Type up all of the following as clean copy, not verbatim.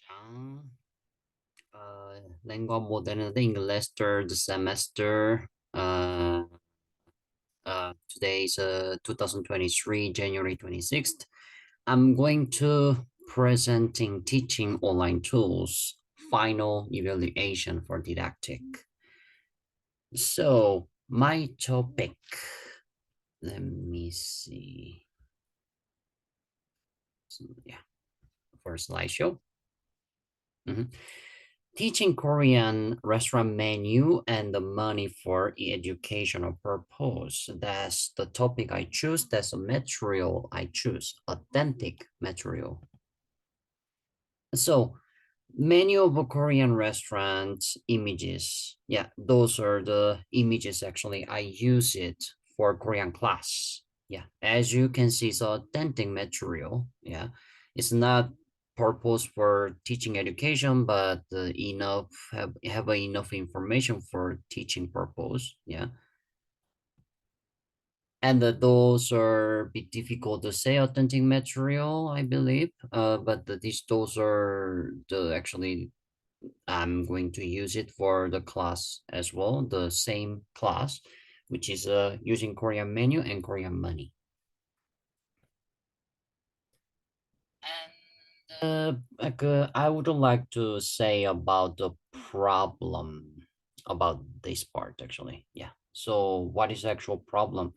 Jang, Lingua Moderna English third semester. Today is 2023, January 26th. I'm going to presenting teaching online tools, final evaluation for didactic. So my topic, let me see. So, yeah, for slideshow. Mhm. Teaching Korean restaurant menu and the money for educational purpose. That's the topic I choose. That's the material I choose. Authentic material. So menu of a Korean restaurant images. Yeah, those are the images actually. I use it for Korean class. Yeah, as you can see, it's authentic material. Yeah, it's not purpose for teaching education, but enough have enough information for teaching purpose. Yeah, and those are a bit difficult to say authentic material, I believe. But these those are the actually I'm going to use it for the class as well, the same class, which is using Korean menu and Korean money. I would like to say about the problem about this part actually. Yeah. So what is the actual problem?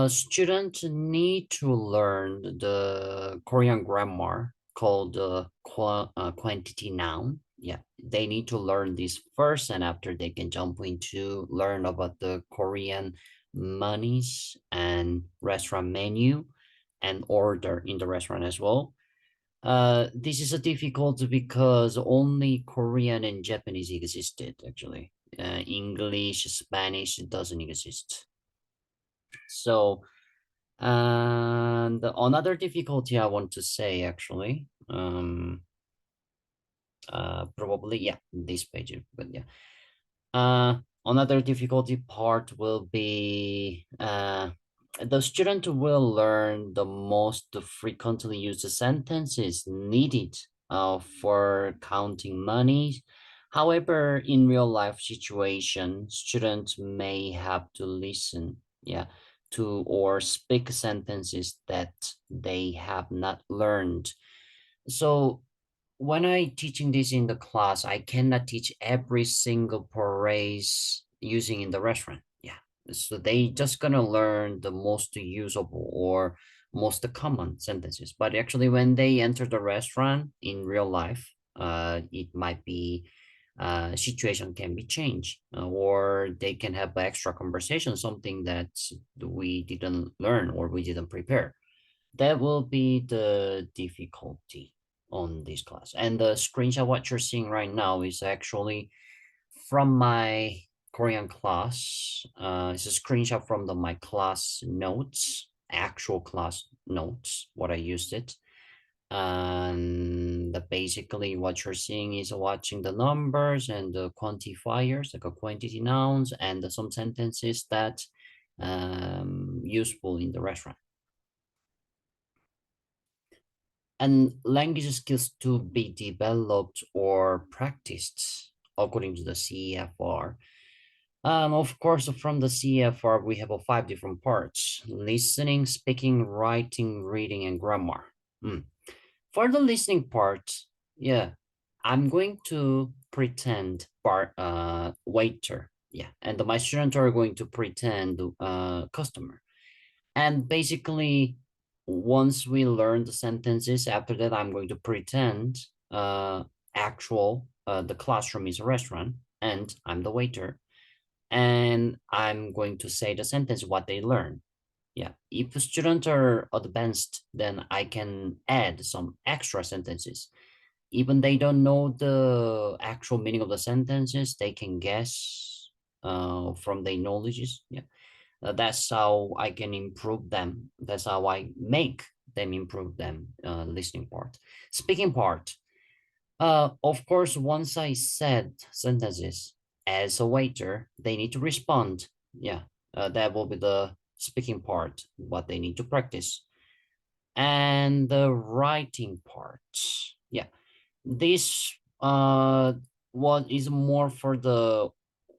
Students need to learn the Korean grammar called quantity noun. Yeah, they need to learn this first, and after they can jump into learn about the Korean monies and restaurant menu and order in the restaurant as well. This is a difficult because only Korean and Japanese existed actually. English, Spanish doesn't exist. So and another difficulty I want to say actually, probably yeah, this page, but yeah. Another difficulty part will be the student will learn the most frequently used sentences needed for counting money. However, in real life situation, students may have to listen, yeah, to or speak sentences that they have not learned. So when I teaching this in the class, I cannot teach every single phrase using in the restaurant. Yeah. So they just gonna learn the most usable or most common sentences. But actually when they enter the restaurant in real life, it might be situation can be changed or they can have extra conversation, something that we didn't learn or we didn't prepare. That will be the difficulty on this class. And the screenshot what you're seeing right now is actually from my Korean class. It's a screenshot from my class notes, actual class notes, what I used it. And basically what you're seeing is watching the numbers and the quantifiers, like a quantity nouns and some sentences that useful in the restaurant. And language skills to be developed or practiced according to the CEFR. Of course, from the CEFR, we have five different parts: listening, speaking, writing, reading, and grammar. Mm. For the listening part, yeah, I'm going to pretend waiter. Yeah, and my students are going to pretend customer. And basically, once we learn the sentences, after that, I'm going to pretend actual the classroom is a restaurant and I'm the waiter. And I'm going to say the sentence what they learn. Yeah, if the students are advanced, then I can add some extra sentences. Even they don't know the actual meaning of the sentences, they can guess from their knowledges. Yeah, that's how I can improve them. That's how I make them improve them. Listening part, speaking part. Of course, once I said sentences as a waiter, they need to respond. Yeah, that will be the speaking part. What they need to practice, and the writing part. Yeah, this what is more for the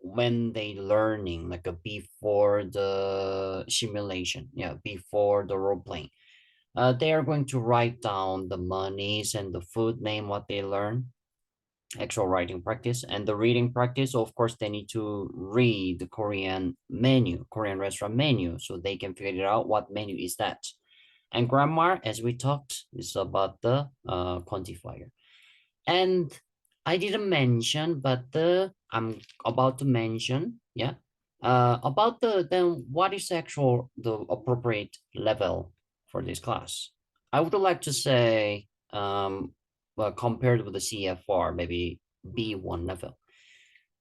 when they learning, like before the simulation, yeah, before the role playing. They are going to write down the monies and the food name, what they learn, actual writing practice, and the reading practice. Of course, they need to read the Korean menu, Korean restaurant menu, so they can figure out what menu is that. And grammar, as we talked, is about the quantifier. And I didn't mention, but the I'm about to mention, yeah, about the then what is actual the appropriate level for this class. I would like to say, well, compared with the CFR, maybe B1 level.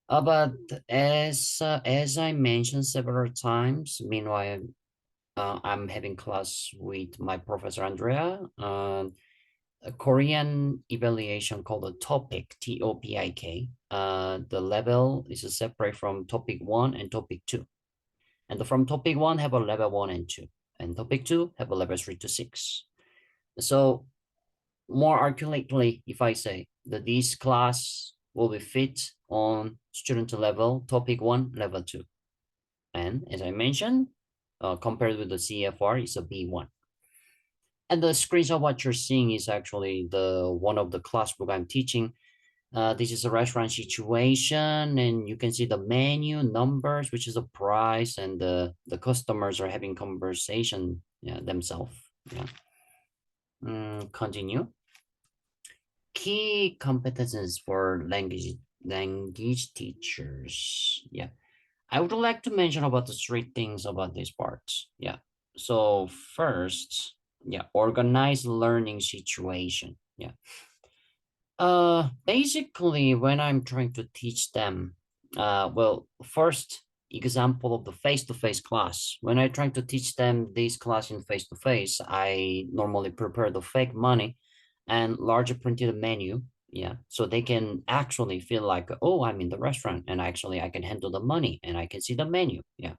But as I mentioned several times, meanwhile, I'm having class with my professor Andrea. A Korean evaluation called a topic, TOPIK. The level is separate from topic one and topic two. And from topic one have a level one and two. And topic two have a level three to six. So more accurately, if I say that this class will be fit on student level, topic one, level two. And as I mentioned, compared with the CFR, it's a B1. And the screenshot what you're seeing is actually the one of the class book I'm teaching. This is a restaurant situation, and you can see the menu numbers, which is a price, and the customers are having conversation, yeah, themselves. Yeah. Continue. Key competences for language teachers. Yeah. I would like to mention about the three things about these parts. Yeah. So first, yeah, organized learning situation. Yeah. Basically, when I'm trying to teach them, well, first example of the face-to-face class. When I try to teach them this class in face-to-face, I normally prepare the fake money and larger printed menu. Yeah, so they can actually feel like, oh, I'm in the restaurant, and actually I can handle the money and I can see the menu. Yeah,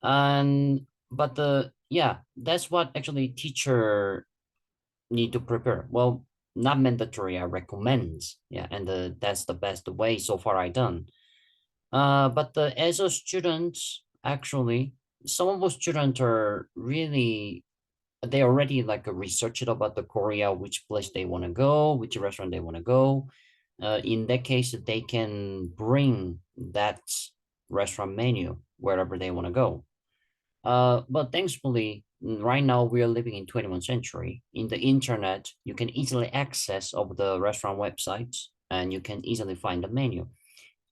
and but the yeah, that's what actually teacher need to prepare. Well, not mandatory. I recommend. Yeah, and that's the best way so far I done. But as a student, actually, some of the students are really they already like researched about the Korea, which place they want to go, which restaurant they want to go. In that case, they can bring that restaurant menu wherever they want to go. But thankfully, right now we are living in 21st century. In the internet, you can easily access of the restaurant websites and you can easily find the menu.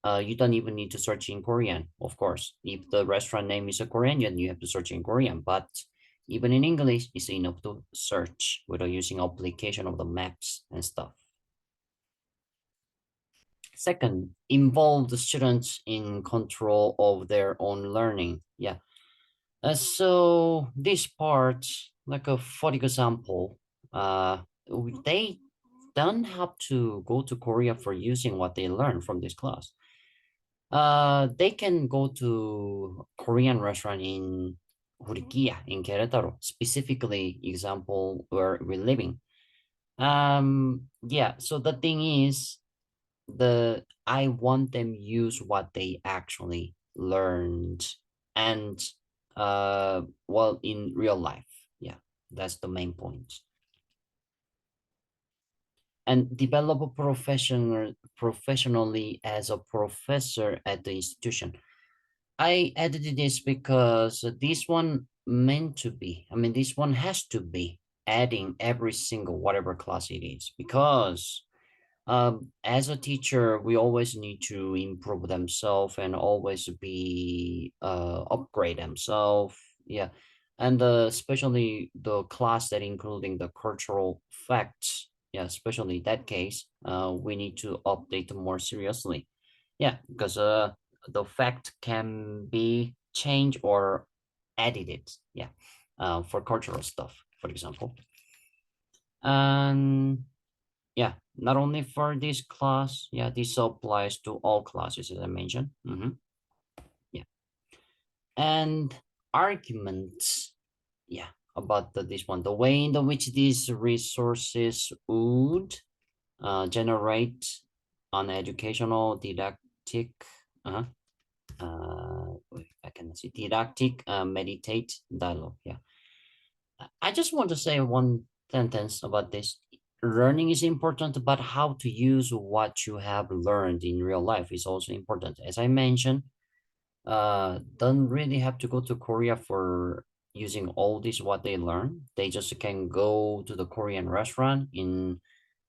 You don't even need to search in Korean, of course. If the restaurant name is a Korean, then you have to search in Korean. But even in English, it's enough to search without using application of the maps and stuff. Second, involve the students in control of their own learning. Yeah, so this part, like a for example, they don't have to go to Korea for using what they learn from this class. They can go to Korean restaurant in Hurikia in Querétaro, specifically example where we're living. Yeah. So the thing is, I want them use what they actually learned and well in real life. Yeah, that's the main point. And develop a professionally as a professor at the institution. I added this because this one meant to be, I mean, this one has to be adding every single whatever class it is because as a teacher, we always need to improve themselves and always be upgrade themselves. Yeah, and especially the class that including the cultural facts. Yeah, especially that case, we need to update more seriously. Yeah, because the fact can be changed or edited. Yeah, for cultural stuff, for example. And yeah, not only for this class, yeah, this applies to all classes as I mentioned. Yeah, and arguments, yeah, about this one, the way in which these resources would generate an educational didactic, uh, wait, I can see didactic, meditate dialogue. Yeah, I just want to say one sentence about this. Learning is important, but how to use what you have learned in real life is also important. As I mentioned, don't really have to go to Korea for using all this what they learn. They just can go to the Korean restaurant in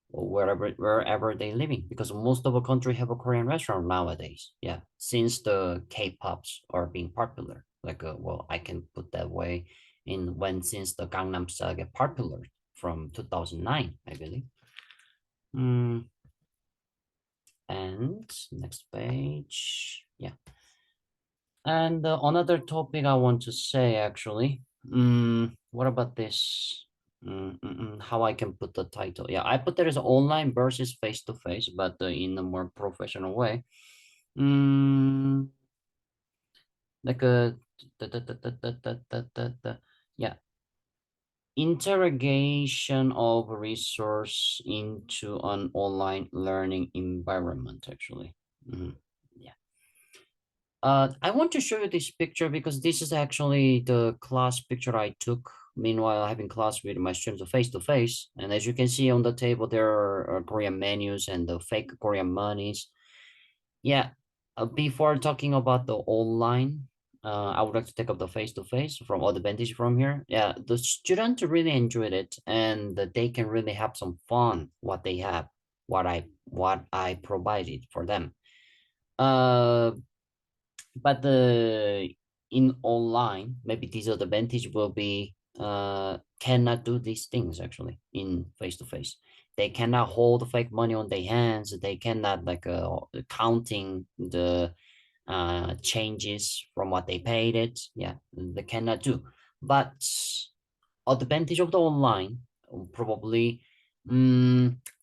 wherever they living, because most of the country have a Korean restaurant nowadays. Yeah, since the K-pops are being popular. Like, well, I can put that way, in when since the Gangnam Style get popular from 2009, I believe. Mm, and next page. Yeah. And another topic I want to say actually, what about this? How I can put the title? Yeah, I put there is online versus face to face, but in a more professional way. Mm, like a yeah, interrogation of resource into an online learning environment. Actually, Mhm. Yeah. I want to show you this picture because this is actually the class picture I took. Meanwhile, having class with my students face to face. And as you can see on the table, there are Korean menus and the fake Korean monies. Yeah. Before talking about the online, I would like to take up the face to face from all the advantage from here. Yeah, the student really enjoyed it, and they can really have some fun what they have, what I provided for them. Uh, but the in online maybe disadvantage will be cannot do these things actually in face to face. They cannot hold fake money on their hands. They cannot like counting the changes from what they paid it. Yeah, they cannot do. But advantage of the online probably,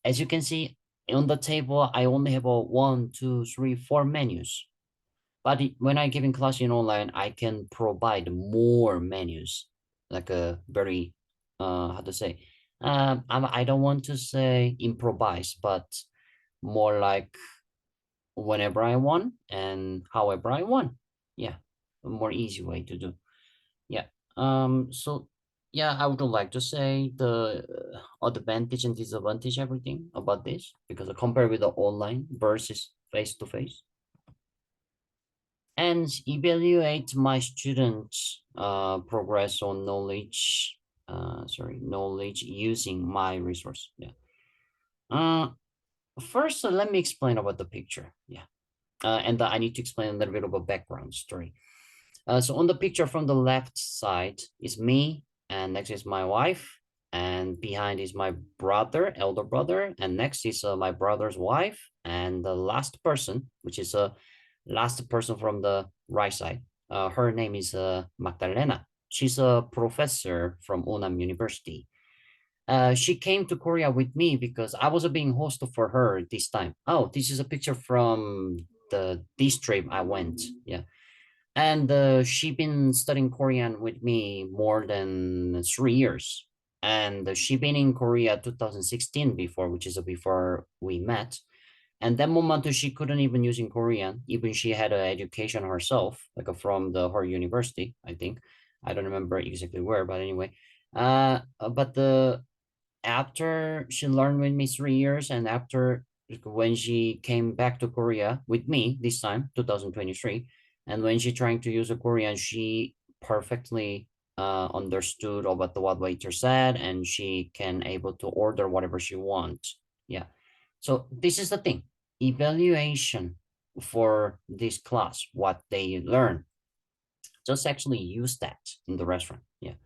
as you can see on the table, I only have a one, two, three, four menus, but when I give in class in online, I can provide more menus, like a very, how to say, I don't want to say improvise, but more like whenever I want and however I want. Yeah, a more easy way to do. Yeah. So yeah, I would like to say the advantage and disadvantage everything about this, because I compare with the online versus face to face, and evaluate my students' progress on knowledge. Knowledge using my resource. Yeah. Uh, First, let me explain about the picture. Yeah. And I need to explain a little bit of a background story. So on the picture from the left side is me, and next is my wife, and behind is my brother, elder brother, and next is my brother's wife, and the last person, which is last person from the right side. Her name is Magdalena. She's a professor from Unam University. She came to Korea with me because I was being host for her this time. Oh, this is a picture from the this trip I went. Yeah, and she been studying Korean with me more than 3 years. And she been in Korea 2016 before, which is before we met. And that moment she couldn't even use in Korean. Even she had an education herself, like from her university, I think. I don't remember exactly where, but anyway. But the after she learned with me 3 years, and after when she came back to Korea with me this time, 2023, and when she trying to use a Korean, she perfectly understood about what waiter said, and she can able to order whatever she wants. Yeah. So this is the thing. Evaluation for this class, what they learn, just actually use that in the restaurant. Yeah.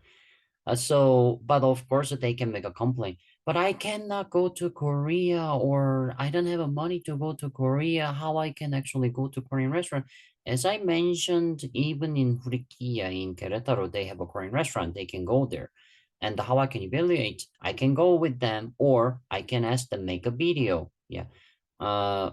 But of course they can make a complaint. But I cannot go to Korea, or I don't have a money to go to Korea. How I can actually go to Korean restaurant? As I mentioned, even in Hurikia in Querétaro, they have a Korean restaurant. They can go there. And how I can evaluate? I can go with them, or I can ask them make a video. Yeah.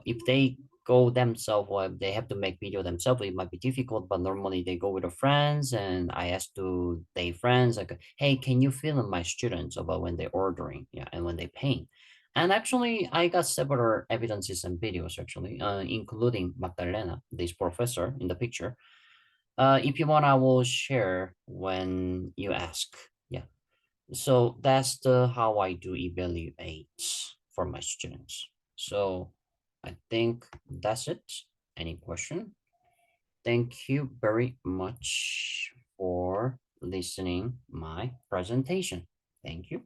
If they go themselves, or if they have to make video themselves, it might be difficult, but normally they go with their friends, and I ask to their friends like, hey, can you film my students about when they're ordering, yeah, and when they paying? And actually, I got several evidences and videos actually, including Magdalena, this professor in the picture. If you want, I will share when you ask. Yeah. So that's the how I do evaluate for my students. So I think that's it. Any question? Thank you very much for listening my presentation. Thank you.